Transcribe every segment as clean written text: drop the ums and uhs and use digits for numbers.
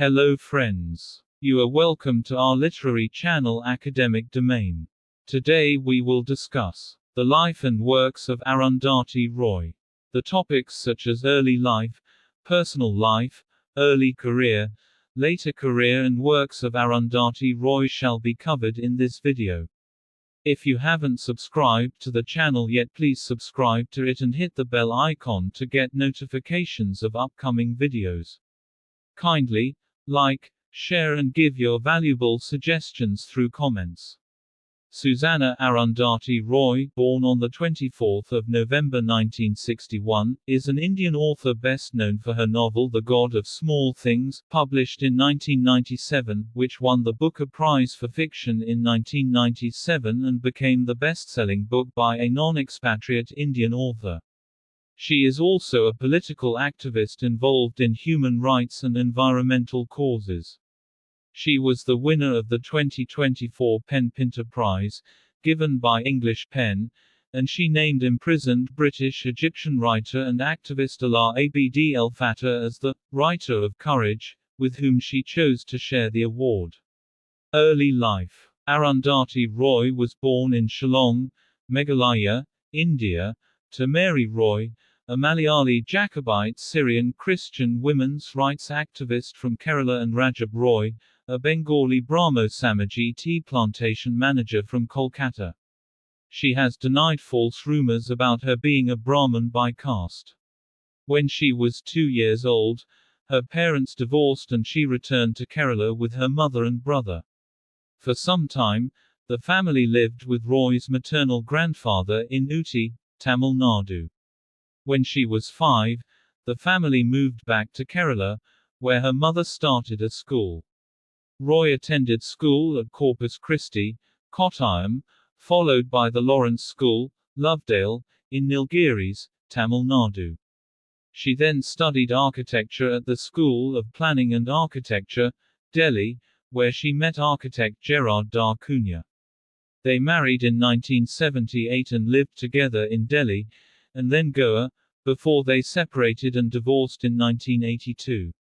Hello friends. You are welcome to our literary channel Academic Domain. Today we will discuss the life and works of Arundhati Roy. The topics such as early life, personal life, early career, later career and works of Arundhati Roy shall be covered in this video. If you haven't subscribed to the channel yet, please subscribe to it and hit the bell icon to get notifications of upcoming videos. Kindly like, share and give your valuable suggestions through comments. Susanna Arundhati Roy, born on the 24th of November 1961, is an Indian author best known for her novel The God of Small Things, published in 1997, which won the Booker Prize for Fiction in 1997 and became the best-selling book by a non-expatriate Indian author. She is also a political activist involved in human rights and environmental causes. She was the winner of the 2024 Pen Pinter Prize, given by English Pen, and she named imprisoned British-Egyptian writer and activist Alaa Abd El Fattah as the writer of courage, with whom she chose to share the award. Early life. Arundhati Roy was born in Shillong, Meghalaya, India, to Mary Roy, a Malayali Jacobite Syrian Christian women's rights activist from Kerala, and Rajab Roy, a Bengali Brahmo Samaji tea plantation manager from Kolkata. She has denied false rumors about her being a Brahmin by caste. When she was 2 years old, her parents divorced and she returned to Kerala with her mother and brother. For some time, the family lived with Roy's maternal grandfather in Ooty, Tamil Nadu. When she was 5, the family moved back to Kerala, where her mother started a school. Roy attended school at Corpus Christi, Kottayam, followed by the Lawrence School, Lovedale, in Nilgiris, Tamil Nadu. She then studied architecture at the School of Planning and Architecture, Delhi, where she met architect Gerard da Cunha. They married in 1978 and lived together in Delhi, and then Goa, before they separated and divorced in 1982.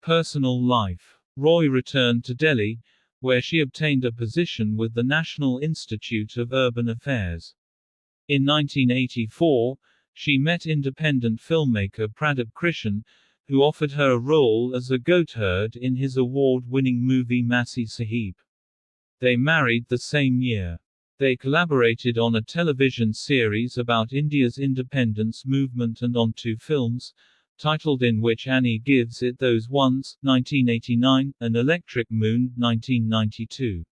Personal life. Roy returned to Delhi, where she obtained a position with the National Institute of Urban Affairs. In 1984, she met independent filmmaker Pradip Krishan, who offered her a role as a goat herd in his award-winning movie Masi Sahib. They married the same year. They collaborated on a television series about India's independence movement and on 2 films, titled In Which Annie Gives It Those Ones, 1989, and Electric Moon, 1992.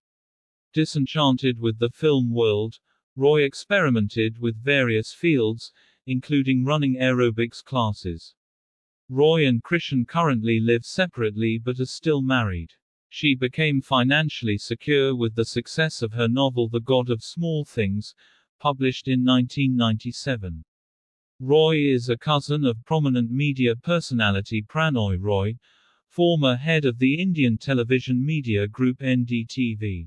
Disenchanted with the film world, Roy experimented with various fields, including running aerobics classes. Roy and Krishan currently live separately but are still married. She became financially secure with the success of her novel The God of Small Things, published in 1997. Roy is a cousin of prominent media personality Pranoy Roy, former head of the Indian television media group NDTV.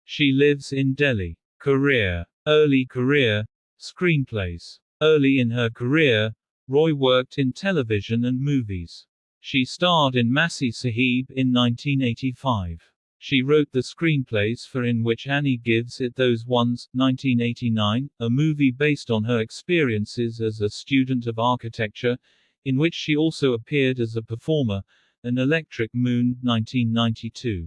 She lives in Delhi. Career. Early career. Screenplays. Early in her career, Roy worked in television and movies. She starred in Masi Sahib in 1985. She wrote the screenplays for In Which Annie Gives It Those Ones, 1989, a movie based on her experiences as a student of architecture, in which she also appeared as a performer, and Electric Moon, 1992.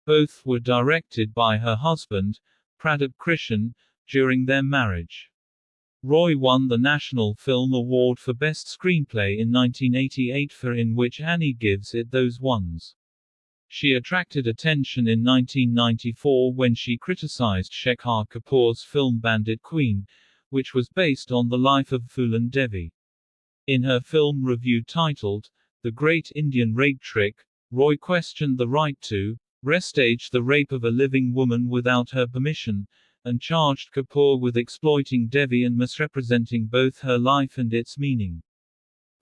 Both were directed by her husband, Pradip Krishan, during their marriage. Roy won the National Film Award for Best Screenplay in 1988 for In Which Annie Gives It Those Ones. She attracted attention in 1994 when she criticized Shekhar Kapoor's film Bandit Queen, which was based on the life of Phulan Devi. In her film review titled, The Great Indian Rape Trick, Roy questioned the right to restage the rape of a living woman without her permission, and charged Kapoor with exploiting Devi and misrepresenting both her life and its meaning.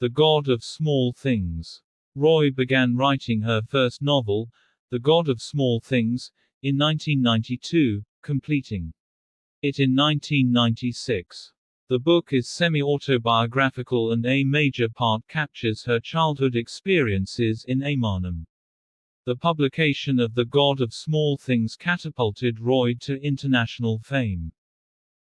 The God of Small Things. Roy began writing her first novel, The God of Small Things, in 1992, completing it in 1996. The book is semi-autobiographical and a major part captures her childhood experiences in Amanam. The publication of The God of Small Things catapulted Roy to international fame.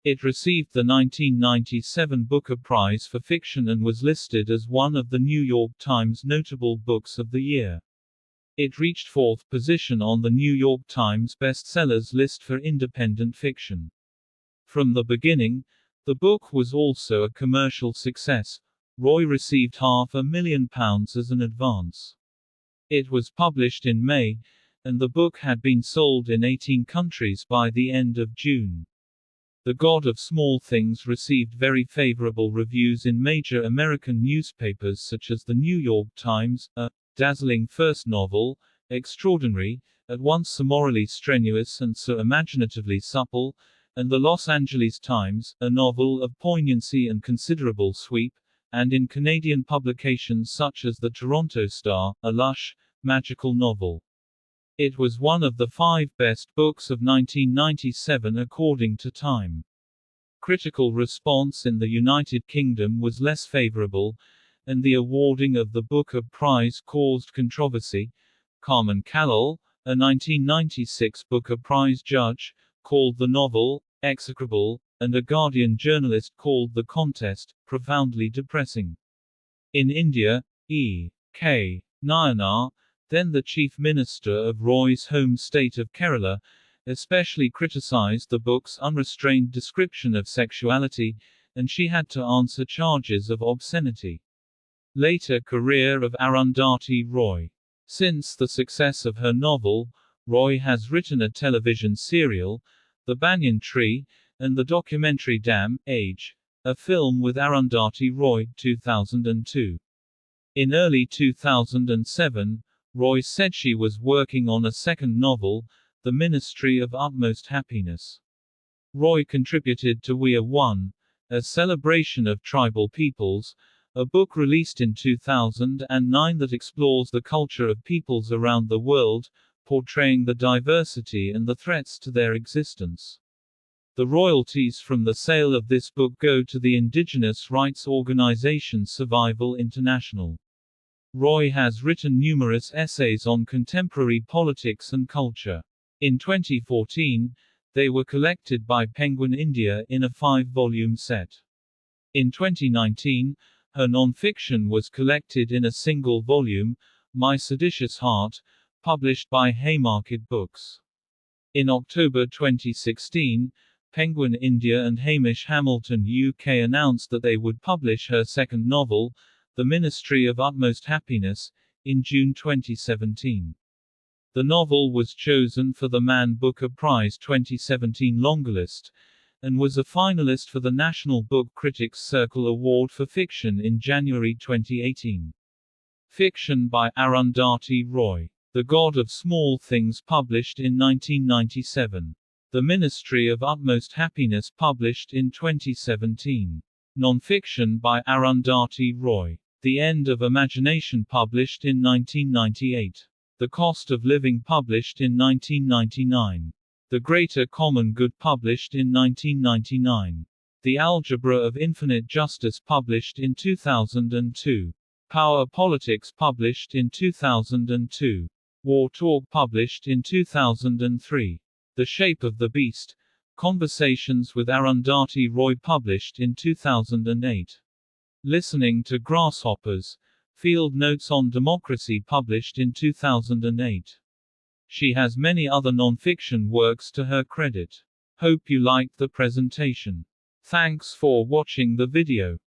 It received the 1997 Booker Prize for Fiction and was listed as one of the New York Times notable books of the year. It reached fourth position on the New York Times bestsellers list for independent fiction. From the beginning, the book was also a commercial success. Roy received £500,000 as an advance. It was published in May, and the book had been sold in 18 countries by the end of June. The God of Small Things received very favorable reviews in major American newspapers such as the New York Times, a dazzling first novel, extraordinary, at once so morally strenuous and so imaginatively supple, and the Los Angeles Times, a novel of poignancy and considerable sweep, and in Canadian publications such as the Toronto Star, a lush, magical novel. It was one of the 5 best books of 1997 according to Time. Critical response in the United Kingdom was less favorable, and the awarding of the Booker Prize caused controversy. Carmen Callell, a 1996 Booker Prize judge, called the novel execrable, and a Guardian journalist called the contest profoundly depressing. In India, E.K. Nayanar, then the chief minister of Roy's home state of Kerala, especially criticized the book's unrestrained description of sexuality, and she had to answer charges of obscenity. Later career of Arundhati Roy. Since the success of her novel, Roy has written a television serial, The Banyan Tree, and the documentary Damn Age, a film with Arundhati Roy, 2002. In early 2007, Roy said she was working on a second novel, The Ministry of Utmost Happiness. Roy contributed to We Are One, a celebration of tribal peoples, a book released in 2009 that explores the culture of peoples around the world, portraying the diversity and the threats to their existence. The royalties from the sale of this book go to the indigenous rights organization Survival International. Roy has written numerous essays on contemporary politics and culture. In 2014, they were collected by Penguin India in a 5-volume set. In 2019, her non-fiction was collected in a single volume, My Seditious Heart, published by Haymarket Books. In October 2016, Penguin India and Hamish Hamilton UK announced that they would publish her second novel, The Ministry of Utmost Happiness, in June 2017. The novel was chosen for the Man Booker Prize 2017 Longlist, and was a finalist for the National Book Critics Circle Award for Fiction in January 2018. Fiction by Arundhati Roy. The God of Small Things published in 1997. The Ministry of Utmost Happiness published in 2017. Non-fiction by Arundhati Roy. The End of Imagination published in 1998. The Cost of Living published in 1999. The Greater Common Good published in 1999. The Algebra of Infinite Justice published in 2002. Power Politics published in 2002. War Talk published in 2003. The Shape of the Beast, Conversations with Arundhati Roy published in 2008. Listening to Grasshoppers, Field Notes on Democracy published in 2008. She has many other non-fiction works to her credit. Hope you liked the presentation. Thanks for watching the video.